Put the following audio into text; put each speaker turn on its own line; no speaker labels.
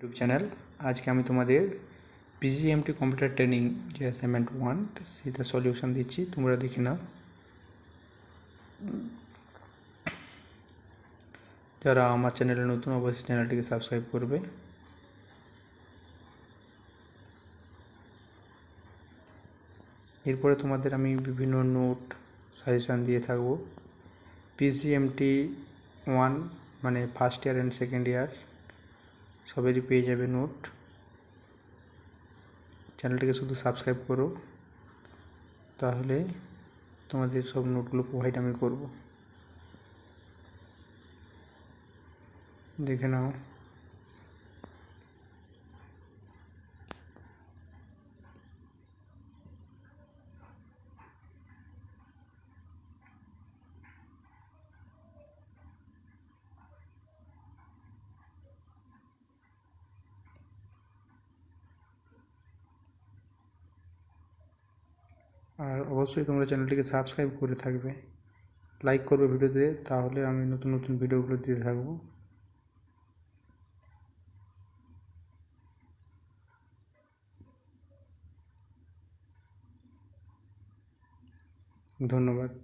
YouTube channel. আজকে আমি তোমাদের পিজিএমটি কম্পিউটার ট্রেনিং যে অ্যাসাইনমেন্ট 1 সেটা সলিউশন দিচ্ছি, তোমরা দেখে নাও। যারা আমার চ্যানেলে নতুন অবশ্যই চ্যানেলটিকে সাবস্ক্রাইব করবে। এরপরে তোমাদের আমি বিভিন্ন নোট সাজেশান দিয়ে থাকবো। পিজিএমটি 1 মানে first year and second year সবেরই পেয়ে যাবে নোট। চ্যানেলটিকে শুধু সাবস্ক্রাইব করো, তাহলে তোমাদের সব নোটগুলো প্রোভাইড আমি করব। দেখে নাও। আর অবশ্যই তোমরা চ্যানেলটিকে সাবস্ক্রাইব করে থাকবে, লাইক করবে ভিডিওতে, তাহলে আমি নতুন নতুন ভিডিওগুলো দিতে থাকবো। ধন্যবাদ।